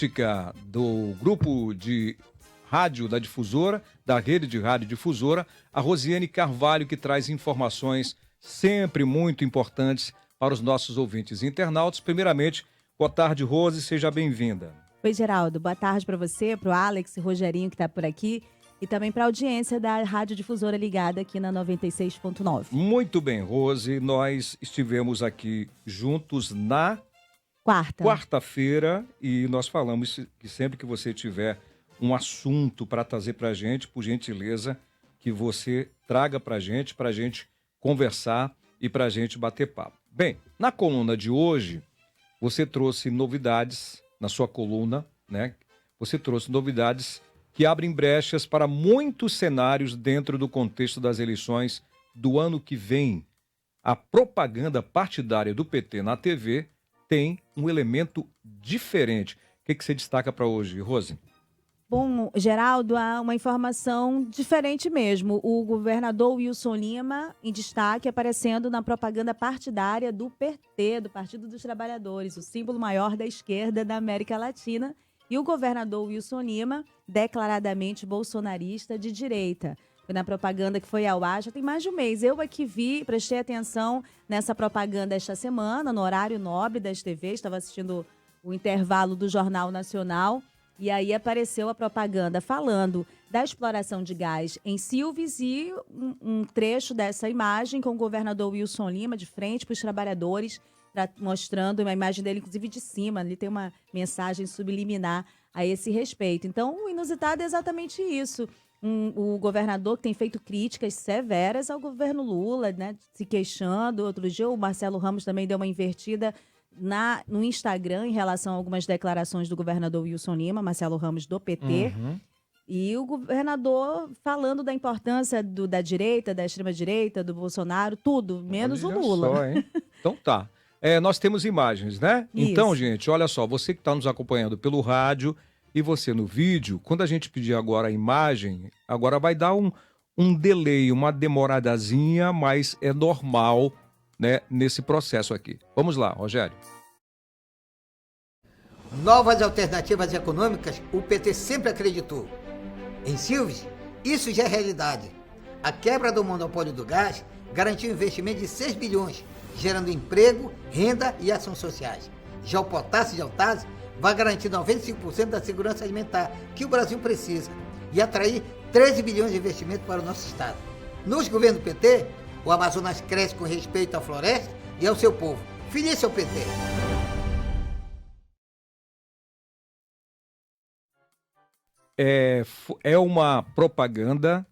política do grupo de rádio da difusora, da rede de rádio difusora, a Rosiane Carvalho, que traz informações sempre muito importantes para os nossos ouvintes e internautas. Primeiramente, boa tarde, Rose, seja bem-vinda. Oi, Geraldo, boa tarde para você, para o Alex e Rogerinho, que está por aqui, e também para a audiência da Rádio Difusora ligada aqui na 96.9. Muito bem, Rose, nós estivemos aqui juntos na quarta-feira e nós falamos que sempre que você tiver um assunto para trazer para a gente, por gentileza, que você traga para a gente conversar e para a gente bater papo. Bem, na coluna de hoje, você trouxe novidades, na sua coluna, né? Você trouxe novidades que abrem brechas para muitos cenários dentro do contexto das eleições do ano que vem. A propaganda partidária do PT na TV tem um elemento diferente. O que você destaca para hoje, Rose? Bom, Geraldo, há uma informação diferente mesmo. O governador Wilson Lima, em destaque, aparecendo na propaganda partidária do PT, do Partido dos Trabalhadores, o símbolo maior da esquerda da América Latina. E o governador Wilson Lima, declaradamente bolsonarista de direita. Foi na propaganda que foi ao ar, já tem mais de um mês. Eu aqui vi, prestei atenção nessa propaganda esta semana, no horário nobre das TVs, estava assistindo o intervalo do Jornal Nacional. E aí apareceu a propaganda falando da exploração de gás em Silves e um trecho dessa imagem com o governador Wilson Lima de frente para os trabalhadores, mostrando uma imagem dele, inclusive de cima. Ali tem uma mensagem subliminar a esse respeito. Então, o inusitado é exatamente isso. O governador que tem feito críticas severas ao governo Lula, né, se queixando. Outro dia o Marcelo Ramos também deu uma invertida no Instagram em relação a algumas declarações do governador Wilson Lima, Marcelo Ramos do PT, e o governador falando da importância da direita, da extrema-direita, do Bolsonaro, tudo, menos Olha o Lula. Só, hein? Então tá. Nós temos imagens, né? Isso. Então, gente, olha só, você que está nos acompanhando pelo rádio e você no vídeo, quando a gente pedir agora a imagem, agora vai dar um delay, uma demoradazinha, mas é normal, né, nesse processo aqui. Vamos lá, Rogério. Novas alternativas econômicas, o PT sempre acreditou. Em Silves, isso já é realidade. A quebra do monopólio do gás garantiu um investimento de 6 bilhões, gerando emprego, renda e ações sociais. Já o potássio de Altaz vai garantir 95% da segurança alimentar que o Brasil precisa e atrair 13 bilhões de investimento para o nosso estado. Nos governos do PT, o Amazonas cresce com respeito à floresta e ao seu povo. Feliz ao PT! É uma propaganda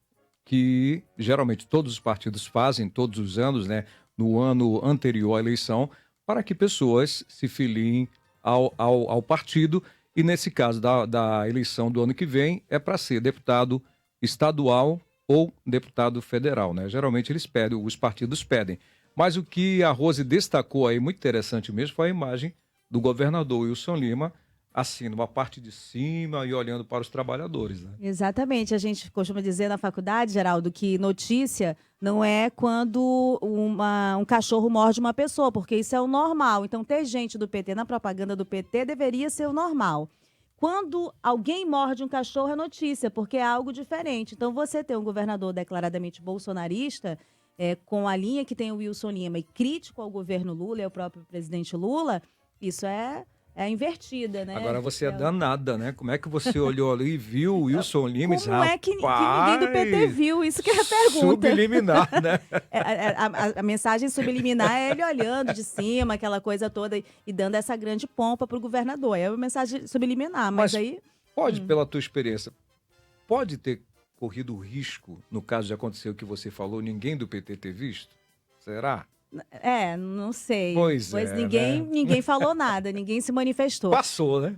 que geralmente todos os partidos fazem todos os anos, né, no ano anterior à eleição, para que pessoas se filiem ao partido. E nesse caso da eleição do ano que vem, é para ser deputado estadual ou deputado federal, né? Geralmente eles pedem, os partidos pedem. Mas o que a Rose destacou aí, muito interessante mesmo, foi a imagem do governador Wilson Lima, assim, numa parte de cima e olhando para os trabalhadores, né? Exatamente. A gente costuma dizer na faculdade, Geraldo, que notícia não é quando um cachorro morde uma pessoa, porque isso é o normal. Então, ter gente do PT na propaganda do PT deveria ser o normal. Quando alguém morde um cachorro é notícia, porque é algo diferente. Então, você ter um governador declaradamente bolsonarista, com a linha que tem o Wilson Lima e crítico ao governo Lula e ao próprio presidente Lula, isso é invertida, né? Agora você é danada, né? Como é que você olhou ali e viu o Wilson Lima e disse, como é que ninguém do PT viu? Isso que é a pergunta. Subliminar, né? A mensagem subliminar é ele olhando de cima, aquela coisa toda, e dando essa grande pompa para o governador. É uma mensagem subliminar, mas aí... Pode, pela tua experiência, pode ter corrido o risco, no caso de acontecer o que você falou, ninguém do PT ter visto? Será? Não sei. Pois ninguém falou nada, ninguém se manifestou. Passou, né?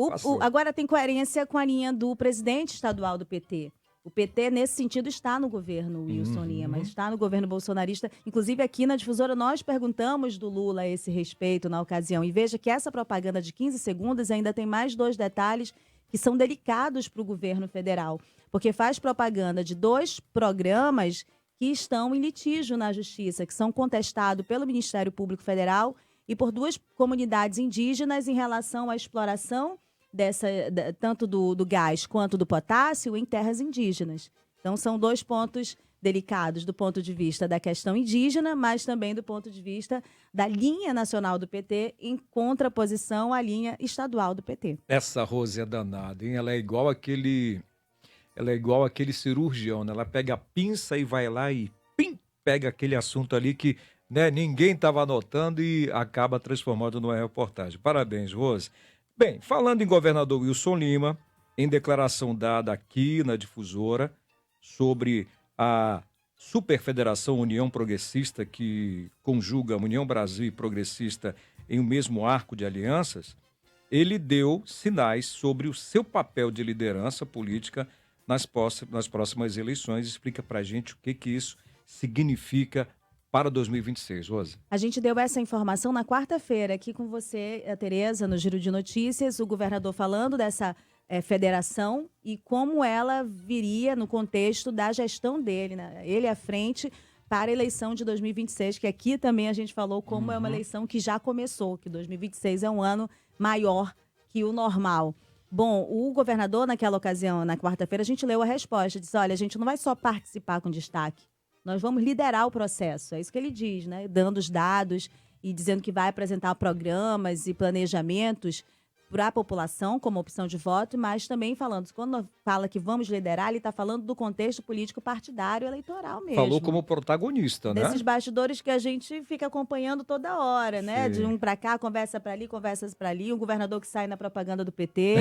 Passou. Agora tem coerência com a linha do presidente estadual do PT. O PT, nesse sentido, está no governo Wilson Lima, está no governo bolsonarista. Inclusive, aqui na Difusora, nós perguntamos do Lula a esse respeito na ocasião. E veja que essa propaganda de 15 segundos ainda tem mais 2 detalhes que são delicados para o governo federal. Porque faz propaganda de 2 programas que estão em litígio na Justiça, que são contestados pelo Ministério Público Federal e por 2 comunidades indígenas em relação à exploração tanto do gás quanto do potássio em terras indígenas. Então, são 2 pontos delicados do ponto de vista da questão indígena, mas também do ponto de vista da linha nacional do PT em contraposição à linha estadual do PT. Essa Rose é danada, hein? Ela é igual aquele cirurgião, né? Ela pega a pinça e vai lá e pega aquele assunto ali que, né, ninguém estava anotando e acaba transformando numa reportagem. Parabéns, Rose. Bem, falando em governador Wilson Lima, em declaração dada aqui na Difusora sobre a Superfederação União Progressista, que conjuga União Brasil e Progressista em um mesmo arco de alianças, ele deu sinais sobre o seu papel de liderança política nas próximas eleições. Explica pra gente o que isso significa para 2026, Rosa. A gente deu essa informação na quarta-feira aqui com você, a Tereza, no Giro de Notícias, o governador falando dessa federação e como ela viria no contexto da gestão dele, né? Ele à frente para a eleição de 2026, que aqui também a gente falou como é uma eleição que já começou, que 2026 é um ano maior que o normal. Bom, o governador, naquela ocasião, na quarta-feira, a gente leu a resposta, disse, olha, a gente não vai só participar com destaque, nós vamos liderar o processo, é isso que ele diz, né? Dando os dados e dizendo que vai apresentar programas e planejamentos para a população como opção de voto, mas também falando, quando fala que vamos liderar, ele está falando do contexto político partidário eleitoral mesmo. Falou como protagonista, né? Desses bastidores que a gente fica acompanhando toda hora, né? Sim. De um para cá, conversa para ali, um governador que sai na propaganda do PT.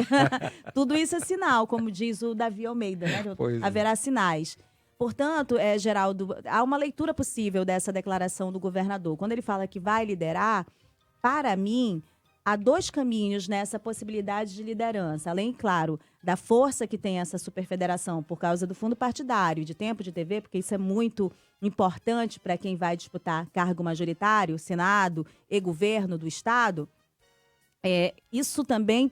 Tudo isso é sinal, como diz o Davi Almeida, né? Haverá sinais. Portanto, Geraldo, há uma leitura possível dessa declaração do governador. Quando ele fala que vai liderar, para mim, há 2 caminhos nessa possibilidade de liderança. Além, claro, da força que tem essa superfederação por causa do fundo partidário, de tempo de TV, porque isso é muito importante para quem vai disputar cargo majoritário, Senado e governo do Estado. Isso também,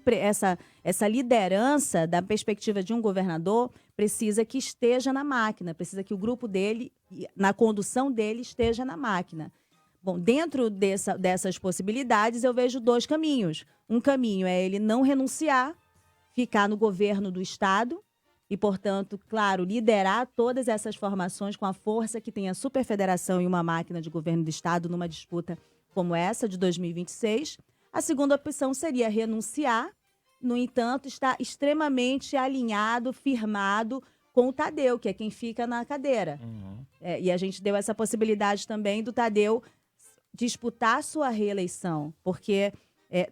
essa liderança da perspectiva de um governador, precisa que esteja na máquina, precisa que o grupo dele, na condução dele, esteja na máquina. Bom, dentro dessas possibilidades, eu vejo 2 caminhos. Um caminho é ele não renunciar, ficar no governo do Estado e, portanto, claro, liderar todas essas formações com a força que tem a Superfederação e uma máquina de governo do Estado numa disputa como essa de 2026. A segunda opção seria renunciar, no entanto, está extremamente alinhado, firmado com o Tadeu, que é quem fica na cadeira. E a gente deu essa possibilidade também do Tadeu disputar sua reeleição, porque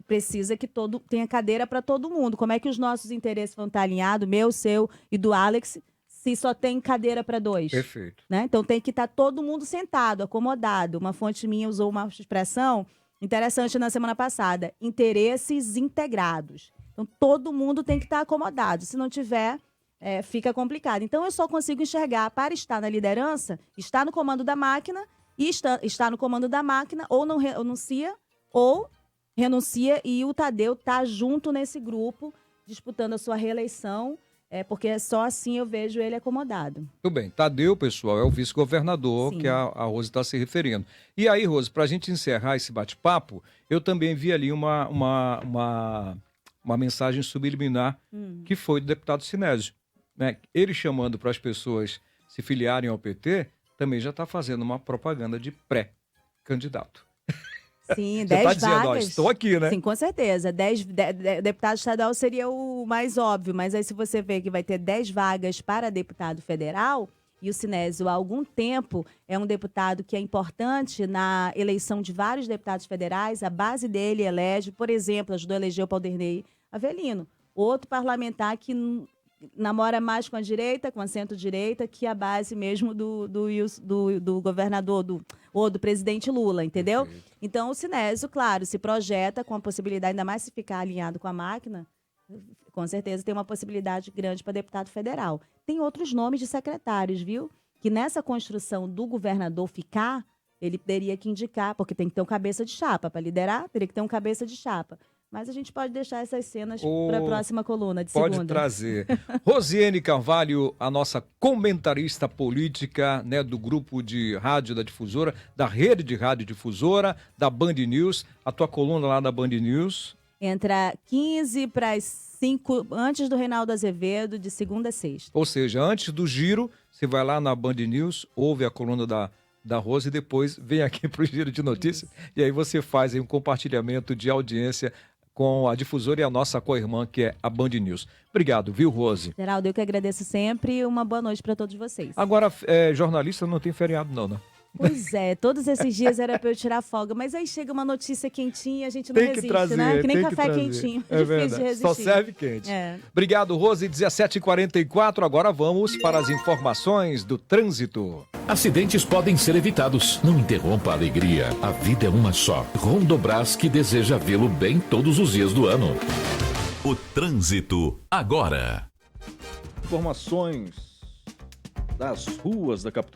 precisa que tenha cadeira para todo mundo. Como é que os nossos interesses vão estar alinhados, meu, seu e do Alex, se só tem cadeira para 2? Perfeito. Né? Então tem que estar todo mundo sentado, acomodado. Uma fonte minha usou uma expressão interessante na semana passada, interesses integrados. Então todo mundo tem que estar acomodado. Se não tiver, fica complicado. Então eu só consigo enxergar, para estar na liderança, estar no comando da máquina, e está no comando da máquina, ou não renuncia, ou renuncia e o Tadeu está junto nesse grupo, disputando a sua reeleição, porque só assim eu vejo ele acomodado. Tudo bem. Tadeu, pessoal, é o vice-governador que a Rose está se referindo. E aí, Rose, para a gente encerrar esse bate-papo, eu também vi ali uma mensagem subliminar que foi do deputado Sinésio, né? Ele chamando para as pessoas se filiarem ao PT, também já está fazendo uma propaganda de pré-candidato. Sim, 10 Você está dizendo, vagas. Estou aqui, né? Sim, com certeza. 10 deputado estadual seria o mais óbvio, mas aí se você vê que vai ter 10 vagas para deputado federal, e o Sinésio há algum tempo é um deputado que é importante na eleição de vários deputados federais, a base dele elege, por exemplo, ajudou a eleger o Paulderney Avelino, outro parlamentar que namora mais com a direita, com a centro-direita, que a base mesmo do governador, ou do presidente Lula, entendeu? Perfeito. Então, o Sinésio, claro, se projeta com a possibilidade, ainda mais se ficar alinhado com a máquina, com certeza tem uma possibilidade grande para deputado federal. Tem outros nomes de secretários, viu? Que nessa construção do governador ficar, ele teria que indicar, porque tem que ter um cabeça de chapa. Para liderar, teria que ter um cabeça de chapa. Mas a gente pode deixar essas cenas para a próxima coluna de segunda. Pode trazer. Rosiane Carvalho, a nossa comentarista política, né, do grupo de rádio da Difusora, da rede de rádio Difusora, da Band News. A tua coluna lá da Band News Entra 15 para as 5, antes do Reinaldo Azevedo, de segunda a sexta. Ou seja, antes do giro, você vai lá na Band News, ouve a coluna da Rose e depois vem aqui para o Giro de Notícias. E aí você faz aí um compartilhamento de audiência com a difusora e a nossa co-irmã, que é a Band News. Obrigado, viu, Rose? Geraldo, eu que agradeço sempre e uma boa noite para todos vocês. Agora, jornalista não tem feriado não, né? Pois é, todos esses dias era para eu tirar folga, mas aí chega uma notícia quentinha e a gente não Tem que resiste, trazer, né? Que nem tem que café trazer. quentinho. É Difícil verdade. de resistir. Só serve quente. É. Obrigado, Rose. 17h44. Agora vamos para as informações do trânsito. Acidentes podem ser evitados. Não interrompa a alegria. A vida é uma só. Rondobras, que deseja vê-lo bem todos os dias do ano. O trânsito agora. Informações das ruas da capital.